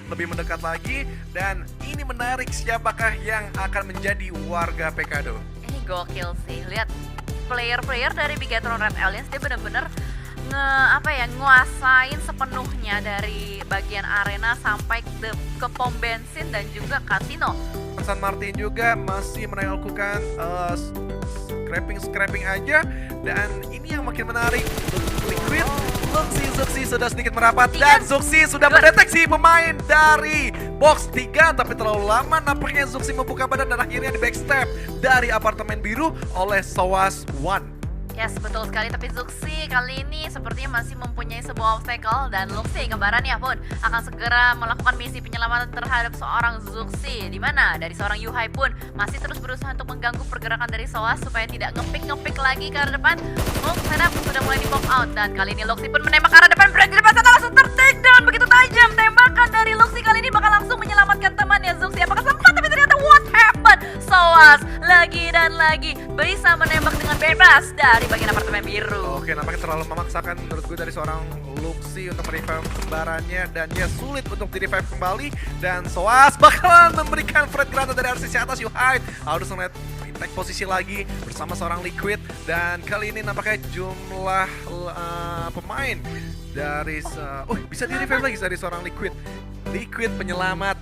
lebih mendekat lagi. Dan ini menarik, siapakah yang akan menjadi warga Pekado? Ini gokil sih, lihat player-player dari Bigetron Red Alliance dia bener-bener nguasain sepenuhnya dari bagian arena sampai ke pom bensin dan juga kasino. San Martin juga masih melakukan scrapping aja. Dan ini yang makin menarik, Liquid, Zuxi sudah sedikit merapat. Dan Zuxi sudah mendeteksi pemain dari box 3, tapi terlalu lama nampaknya Zuxi membuka badan dan akhirnya di backstep dari apartemen biru oleh Soas One. Yes, betul sekali, tapi Zuxi kali ini sepertinya masih mempunyai sebuah obstacle dan Luxi kembarannya pun akan segera melakukan misi penyelamatan terhadap seorang Zuxi, di mana dari seorang Yuhai pun masih terus berusaha untuk mengganggu pergerakan dari Soas supaya tidak ngepick lagi ke arah depan. Setup sudah mulai di pop out dan kali ini Luxi pun menembak ke arah depan. Break di depan sana langsung take down, begitu tajam tembakan dari Luxi kali ini bakal langsung menyelamatkan temannya Zuxi. Apakah selamat? Tapi ternyata what happened? Soas lagi dan lagi bisa menembak dengan bebas dari bagian apartemen biru. Oke, nampaknya terlalu memaksakan menurut gue dari seorang Luxi untuk merevive kembarannya, dan dia sulit untuk di-revive kembali. Dan Soas bakalan memberikan Fred Granat dari RCC atas. Yuhai harus melihat take posisi lagi bersama seorang Liquid, dan kali ini nampaknya jumlah pemain dari bisa di-revive lagi dari seorang Liquid penyelamat.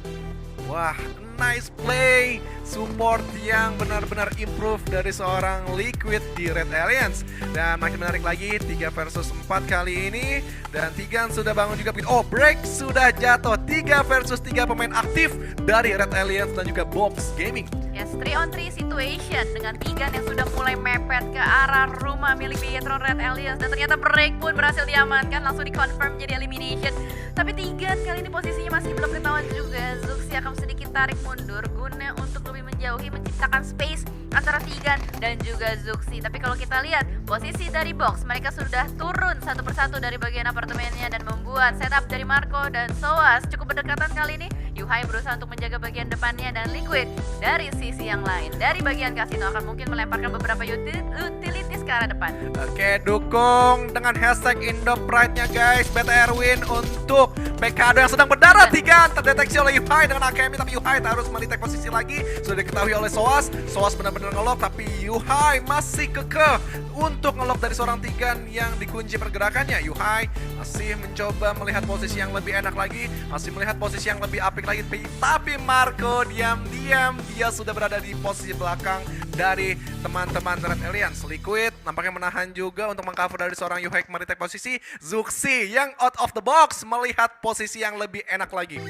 Wah, nice play, support yang benar-benar improve dari seorang Liquid di Red Alliance. Dan makin menarik lagi, 3 versus 4 kali ini. Dan Tigan sudah bangun juga. Oh, break sudah jatuh, 3 versus 3 pemain aktif dari Red Alliance dan juga Box Gaming. Yes, 3-on-3 situation dengan Tigan yang sudah mulai mepet ke arah rumah milik Bigetron Red Alliance. Dan ternyata break pun berhasil diamankan, langsung di-confirm jadi elimination. Tapi Tigan kali ini posisinya masih belum ketahuan juga. Zuxi akan sedikit tarik mundur guna untuk lebih menjauhi, menciptakan space antara Tigan dan juga Zuxi. Tapi kalau kita lihat posisi dari box, mereka sudah turun satu persatu dari bagian apartemennya dan membuat setup dari Marco dan Soas cukup berdekatan kali ini. Yuhai berusaha untuk menjaga bagian depannya dan Liquid dari sisi yang lain, dari bagian kasino akan mungkin melemparkan beberapa utilities ke arah depan. Oke, dukung dengan hashtag IndoPride-nya guys, BTR win untuk Pekado yang sedang berdarah. Tigan terdeteksi oleh Yuhai dengan AKM, tapi Yuhai harus melihat posisi lagi. Sudah diketahui oleh Soas benar-benar ngelock, tapi Yuhai masih kekeh untuk ngelock dari seorang Tigan yang dikunci pergerakannya. Yuhai masih mencoba melihat posisi yang lebih enak lagi, masih melihat posisi yang lebih apik lagi, tapi Marco diam-diam dia sudah berada di posisi belakang dari teman-teman Red Alliance. Liquid nampaknya menahan juga untuk mengcover dari seorang Yuhai kembali take posisi. Zuxi yang out of the box melihat posisi yang lebih enak lagi.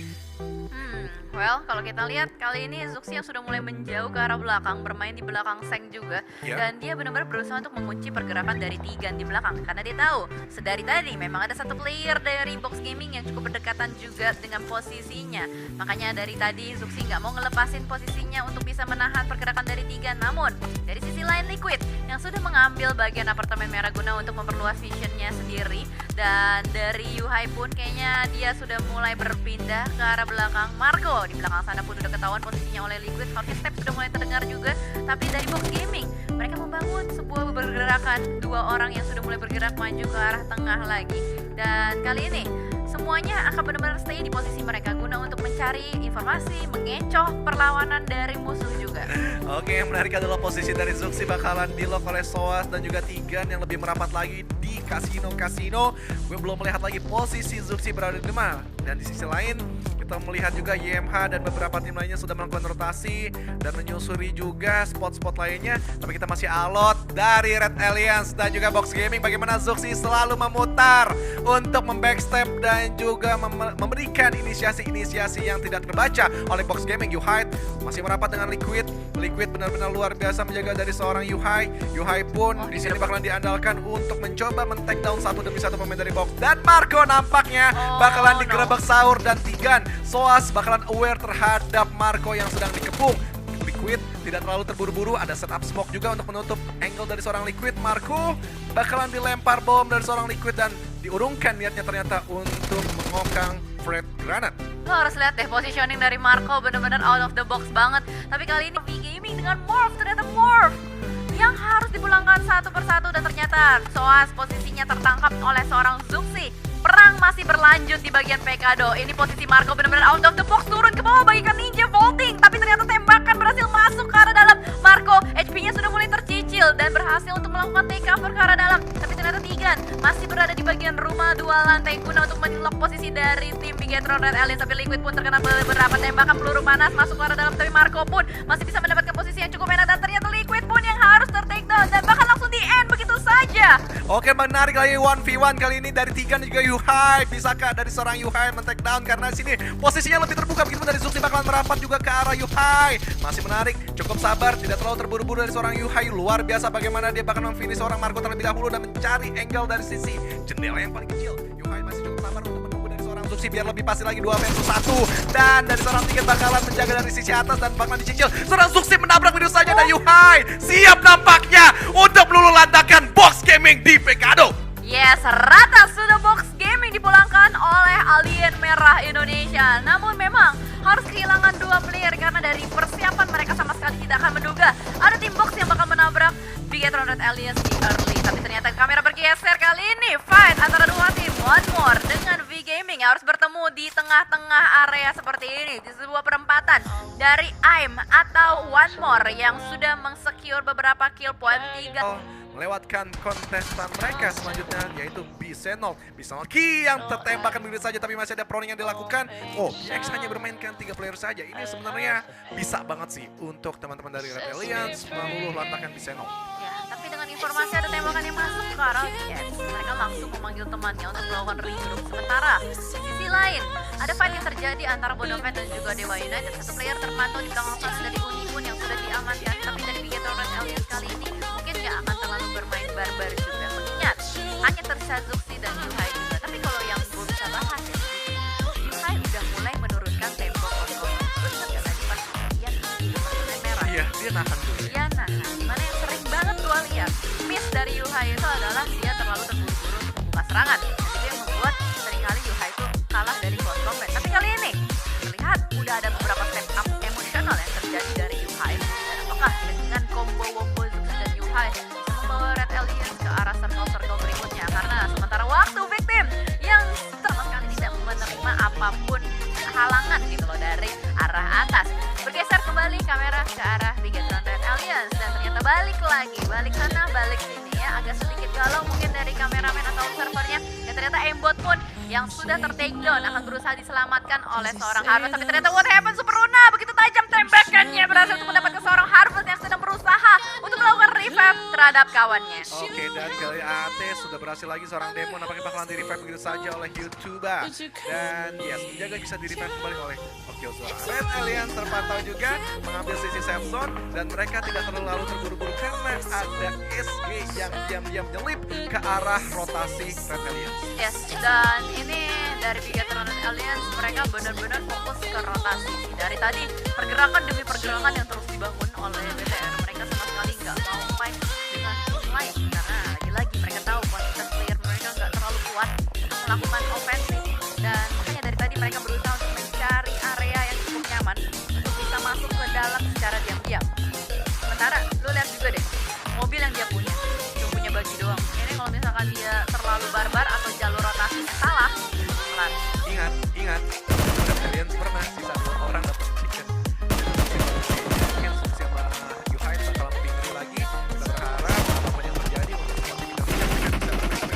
Well, kalau kita lihat kali ini Zuxi yang sudah mulai menjauh ke arah belakang, bermain di belakang Seng juga. Dan dia benar-benar berusaha untuk mengunci pergerakan dari Tigan di belakang. Karena dia tahu, sedari tadi memang ada satu player dari Box Gaming yang cukup berdekatan juga dengan posisinya. Makanya dari tadi Zuxi nggak mau ngelepasin posisinya untuk bisa menahan pergerakan dari Tigan. Namun, dari sisi lain Liquid yang sudah mengambil bagian apartemen merah guna untuk memperluas visionnya sendiri. Dan dari Yuhai pun kayaknya dia sudah mulai berpindah ke arah belakang. Marco di belakang sana pun udah ketahuan posisinya oleh Liquid. Hawkeye Step sudah mulai terdengar juga. Tapi dari Box Gaming mereka membangun sebuah pergerakan, 2 orang yang sudah mulai bergerak maju ke arah tengah lagi. Dan kali ini semuanya akan benar-benar stay di posisi mereka guna untuk mencari informasi, mengecoh perlawanan dari musuh juga. Oke, yang menarik adalah posisi dari Zuxi bakalan di-lock oleh Soas dan juga Tigan yang lebih merapat lagi di kasino. Gue belum melihat lagi posisi Zuxi berada di mana. Dan di sisi lain kita melihat juga YMH dan beberapa tim lainnya sudah melakukan rotasi dan menyusuri juga spot-spot lainnya. Tapi kita masih alot dari Red Alliance dan juga Box Gaming. Bagaimana Zuxi selalu memutar untuk membackstep dan juga memberikan inisiasi-inisiasi yang tidak terbaca oleh Box Gaming. Yuhai masih merapat dengan Liquid. Liquid benar-benar luar biasa menjaga dari seorang Yuhai. Yuhai pun di sini bakalan diandalkan untuk mencoba men-take down satu demi satu pemain dari Box. Dan Marco nampaknya bakalan digerebek sahur dan Tigan. Soas bakalan aware terhadap Marco yang sedang dikepung. Liquid tidak terlalu terburu-buru, ada setup smoke juga untuk menutup angle dari seorang Liquid. Marco bakalan dilempar bom dari seorang Liquid dan diurungkan niatnya ternyata untuk mengokang Fred Granat. Lo harus lihat deh positioning dari Marco benar-benar out of the box banget. Tapi kali ini Gaming dengan Morph, ternyata Morph yang harus dipulangkan satu persatu dan ternyata Soas posisinya tertangkap oleh seorang Zuxi. Perang perang masih berlanjut di bagian Pekado. Ini posisi Marco benar-benar out of the box, turun ke bawah bagikan Ninja vaulting, tapi ternyata tembakan berhasil masuk ke arah dalam. Marco HP-nya sudah mulai tercicil dan berhasil untuk melakukan take cover ke arah dalam, tapi ternyata Tigan masih berada di bagian rumah 2 lantai guna untuk menyelok posisi dari tim Bigetron Red Alliance. Tapi Liquid pun terkena beberapa tembakan peluru panas masuk ke arah dalam, tapi Marco pun masih bisa mendapatkan posisi yang cukup enak dan ternyata Liquid pun yang harus ter-take down dan bahkan langsung di end begitu saja. Oke, menarik lagi 1v1 kali ini dari Tigan dan juga Yuhai. Bisakah dari seorang Yuhai men-take down karena sini posisinya lebih terbuka, begitu dari Zuxi bakalan merapat juga ke arah Yuhai. Masih menarik, cukup sabar, tidak terlalu terburu-buru dari seorang Yuhai. Luar biasa bagaimana dia bakal memfinish seorang Marco terlebih dahulu dan mencari angle dari sisi jendela yang paling kecil. Yuhai masih cukup sabar untuk menunggu dari seorang Zuxi biar lebih pasti lagi 2 versus 1. Dan dari seorang Tigan bakalan menjaga dari sisi atas dan bakalan dicicil. Seorang Zuxi menabrak begitu saja dan Yuhai siap nampaknya untuk meluluhlantakkan Box Gaming di Pekado. Yes, rata sudah Box Gaming dipulangkan oleh Alien Merah Indonesia. Namun memang harus kehilangan 2 player karena dari persiapan mereka sama sekali tidak akan menduga ada tim Box yang bakal menabrak Bigetron Red Alliance di early. Tapi ternyata kamera bergeser kali ini. Fight antara 2 tim, One More dengan V Gaming harus bertemu di tengah-tengah area seperti ini di sebuah perempatan dari AIM atau One More yang sudah mengsecure beberapa kill point 3. Melewatkan kontestan mereka selanjutnya yaitu Bisenol. Bisenol Ki yang tertembakkan begitu saja tapi masih ada proning yang dilakukan. Oh, BX hanya bermainkan 3 player saja. Ini sebenarnya bisa banget sih untuk teman-teman dari Red Alliance meluluhlantakkan Bisenol. Ya, tapi dengan informasi ada tembakan yang masuk ke arah BX, mereka langsung memanggil temannya untuk melakukan regroup. Sementara di sisi lain ada fight yang terjadi antara Bodovet dan juga Dewa United. Satu player terpantau di belakang fase dari Unibun yang sudah diamankan, tapi dari Bigetron Red Alliance kali ini mungkin nggak akan terlalu bermain barbar juga. Mengingat hanya tersisa Zuxi dan Yuhai juga. Tapi kalau yang gue bisa bahas ya, Yuhai udah mulai menurunkan tempo kosong. Terus nggak tadi pas kejadian di Red Merah. Iya, dia nahan dulu. Iya nahan. Dimana yang sering banget gue lihat miss dari Yuhai itu adalah dia terlalu terburu-buru untuk membuka serangan. Dan itu yang membuat seringkali Yuhai itu kalah dari close combat. Tapi kali ini terlihat udah ada beberapa step up emosional yang terjadi dari Yuhai. Dan apakah dengan combo wombo Zuxi dan Yuhai membawa Red Alliance ke arah circle-circle berikutnya? Karena sementara waktu victim yang sama sekali tidak menerima apapun halangan gitu loh dari arah atas. Bergeser kembali kamera ke arah Bigetron Red Alliance dan ternyata balik lagi, balik sana, balik sini ya. Agak sedikit galau mungkin dari kameramen atau observernya. Dan ternyata aimbot pun yang sudah ter-take down akan berusaha diselamatkan oleh seorang Harvest. Tapi ternyata what happened, Super Runa begitu tajam tembakannya berhasil untuk mendapatkan seorang Harvest yang sedang berusaha untuk melakukan revive terhadap kawannya. Oke, dan kali AT sudah berhasil lagi seorang Demon nampaknya bakalan di-revive begitu saja oleh YouTuber. Dan yes, menjaga bisa di-revive kembali oleh Okyozora. Red Alliance terpantau juga mengambil sisi safe zone dan mereka tidak terlalu terburu-buru karena ada SG yang diam-diam nyelip ke arah rotasi Red Alliance. Yes, dan ini dari Bigetron Red Alliance mereka benar-benar fokus ke rotasi. Dari tadi pergerakan demi pergerakan yang terus dibangun oleh BTR, mereka sama sekali nggak mau fight dengan tim lain karena lagi-lagi mereka tahu kualitas player mereka nggak terlalu kuat untuk melakukan ofensif dan makanya dari tadi mereka berusaha untuk mencari area yang cukup nyaman untuk bisa masuk ke dalam secara diam-diam. Sementara lu lihat juga deh mobil yang dia punya cuma punya bagi doang. Ini kalau misalkan dia terlalu barbar atau jalur rotasi salah, kelar. Ingat, Red Alliance pernah sisa 2 orang dapat tiket. Mungkin Zuxi sama Yuhai bakalan lebih ngeri lagi. Kita berharap apapun yang terjadi untuk semua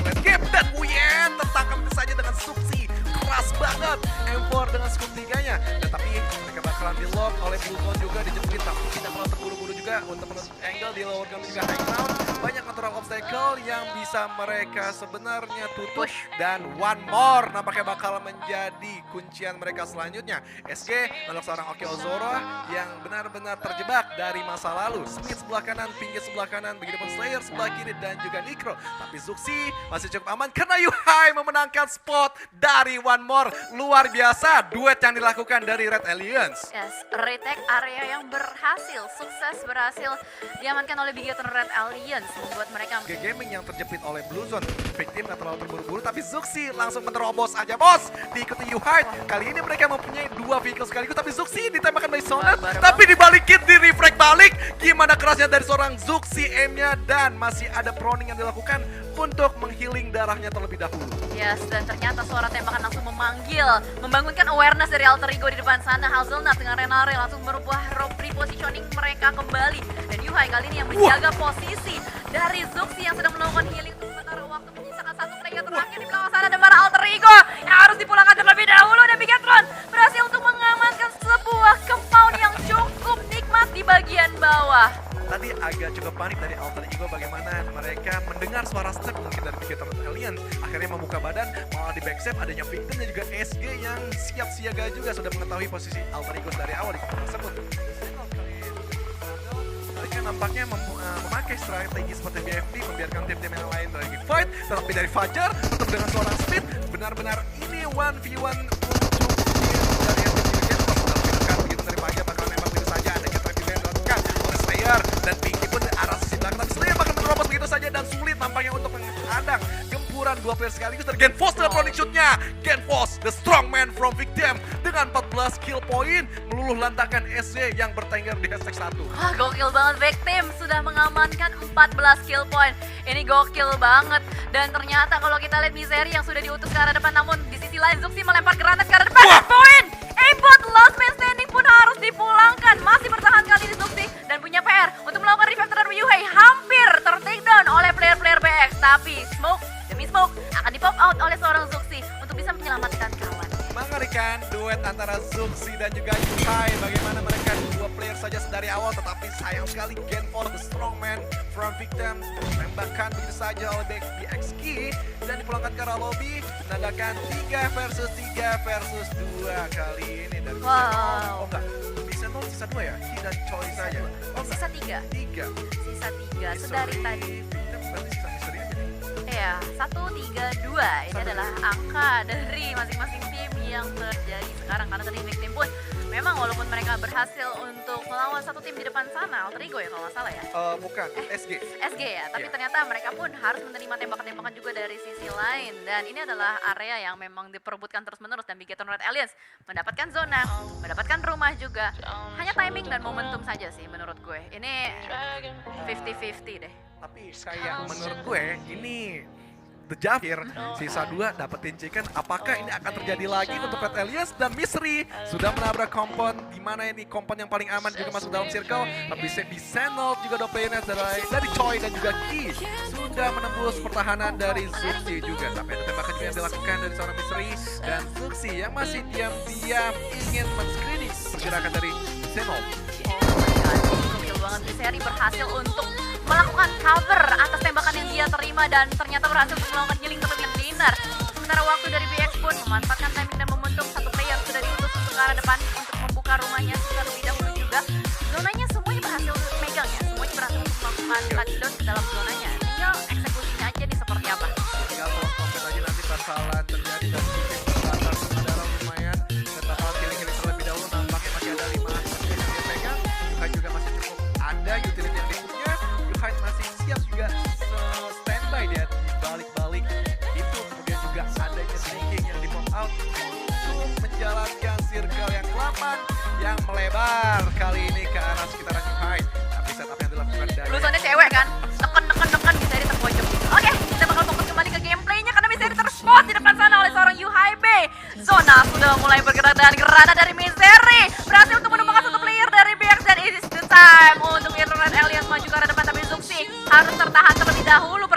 tim game dan Wuyen tertangkap saja dengan Zuxi. Keras banget M4 dengan scoop 3-nya. Tetapi mereka bakalan di lock oleh Bulkon juga dijepit tapi tidak terlalu terburu-buru juga untuk menutup angle di lower ground juga high ground. Banyak natural obstacle yang bisa mereka sebenarnya tutup dan One More nampaknya bakal menjadi kuncian mereka selanjutnya. SG untuk seorang Okyozora yang benar-benar terjebak dari masa lalu. Smith sebelah kanan, Pinggir sebelah kanan, begitupun Slayer sebelah kiri dan juga Nikro. Tapi Zuxi masih cukup aman karena Yuhai memenangkan spot dari One More. Luar biasa duet yang dilakukan dari Red Alliance. Yes, retake area yang berhasil, sukses berhasil diamankan oleh Bigetron Red Alliance, membuat mereka Gaming yang terjepit oleh Blue Zone. Victim gak terlalu terburu-buru tapi Zuxi langsung menerobos aja bos. Diikuti Yuhai. Kali ini mereka mempunyai 2 vehicle sekaligus tapi Zuxi ditembakkan by Sonet. Tapi dibalikin di refrag balik. Gimana kerasnya dari seorang Zuxi M-nya dan masih ada proning yang dilakukan. untuk menghealing darahnya terlebih dahulu. Yes, dan ternyata suara tembakan langsung memanggil, membangunkan awareness dari Alter Ego di depan sana. Hazelnut dengan Renare langsung merubah repositioning mereka kembali. Dan Yuhai kali ini yang menjaga posisi dari Zuxi yang sedang melakukan healing untuk sementara waktu, menyisakan satu player terakhir di belakang sana. Dan para Alter Ego yang harus dipulangkan terlebih dahulu. Dan Bigatron berhasil untuk mengamankan sebuah compound yang cukup nikmat di bagian bawah. Tadi agak cukup panik dari Alter Ego bagaimana mereka mendengar suara step mungkin dari Bigatron Alien. Akhirnya membuka badan, malah di backstep adanya Victim dan juga SG yang siap siaga juga sudah mengetahui posisi Alter Ego dari awal di kompas tersebut. Mereka nampaknya memakai strategi seperti BFD, membiarkan tim-tim yang lain lagi fight, tetapi dari Fajar tetap dengan seorang speed, benar-benar ini 1v1 untuk dari yang begitu dari Fajar bakal nembak begitu saja, ada kita dilakukan oleh Slayer dan Pinky pun di arah sisi belakang, tapi Slayer bakal menerobos begitu saja dan sulit nampaknya untuk menghadang gempuran dua player sekaligus dari Genfos dengan produk shootnya. Genfos, the strong man from Victim dengan 14 kill point meluluh lantakan SC yang bertengger di hashtag 1. Wah, gokil banget. Victim sudah mengamankan 14 kill point. Ini gokil banget. Dan ternyata kalau kita lihat Misery yang sudah diutus ke arah depan, namun di sisi lain Zuxi melempar granat ke arah depan. Dan poin! Aimbot last man standing pun harus dipulangkan. Masih bertahan kali ini Zuxi dan punya PR untuk melakukan revive terhadap Yuhei. Hampir ter-take down oleh player-player BX. Tapi smoke demi smoke akan di-pop out oleh seorang Zuxi untuk bisa menyelamatkan kawan. Mengerikan duet antara Zuxi dan juga Yuhai. Bagaimana mereka dua player saja dari awal, tetapi sayang sekali Genfos, the strong man from Victim, ditembakkan begitu saja oleh BXQ dan dipulangkan ke arah lobby, menandakan 3 versus 2 kali ini dari Senol. Oh enggak, di Senol sisa 2 ya? Ki dan Choi saja. Oh Sisa 3. 3. Sisa 3 sedari tadi. Victim berarti sisa misteri aja nih. Ya, 1, 3, 2 ini adalah angka dari masing-masing tim yang terjadi sekarang. Karena tadi Victim pun memang walaupun mereka berhasil untuk melawan satu tim di depan sana, Alter Ego ya kalau nggak salah ya. Bukan, SG. SG ya, tapi Iya. ternyata mereka pun harus menerima tembakan-tembakan juga dari sisi lain. Dan ini adalah area yang memang diperebutkan terus-menerus. Dan Bigatron Red Aliens mendapatkan zona, mendapatkan rumah juga. Hanya timing dan momentum saja sih menurut gue. Ini 50-50 deh. Tapi kayak menurut gue ini The Javir sisa 2 dapetin chicken. Apakah ini akan terjadi lagi untuk Red Alias dan Misery sudah menabrak kompon, di mana ini kompon yang paling aman juga masuk dalam circle. Tapi di Senol juga 2 playernya dari Choi dan juga Ki sudah menembus pertahanan dari Zuxi juga. Tapi ada tembakan juga yang dilakukan dari seorang Misery dan Zuxi yang masih diam-diam ingin men-screening pergerakan dari Senol. Gokil banget, Misery berhasil untuk melakukan cover atas tembakan yang dia terima dan ternyata berhasil untuk melakukan healing terlebih dinner. Sementara waktu dari BX pun memanfaatkan timing dan momentum, satu player sudah diutus untuk ke arah depan untuk membuka rumahnya terlebih dahulu juga. Zonanya semuanya berhasil untuk megang ya, semuanya berhasil untuk melakukan touchdown ke dalam zonanya. Tinggal eksekusinya aja nih seperti apa. Tinggal proses aja nanti bakalan terjadi dan batas adalah lumayan. Dan bakal healing terlebih dahulu, nampaknya masih ada 5 yang dia pegang. Yuhai juga masih cukup ada utility yang dipunya. Yuhai masih siap juga standby dia di balik-balik itu. Kemudian juga adanya thinking yang di pop out untuk menjalankan circle yang kelapan yang melebar kali ini ke arah sekitaran Yuhai. Tapi setup yang dilakukan dari Bluesonnya cewek kan, neken Misery terpojok gitu. Oke, kita bakal fokus kembali ke gameplaynya karena Misery terspot di depan sana oleh seorang Yuhai B. Zona sudah mulai bergerak dengan granat dari Misery, berhasil untuk menumbangkan satu player dari BX dan it is the time untuk Red Aliens maju ke arah depan, tapi Zuxi harus tertahan terlebih dahulu.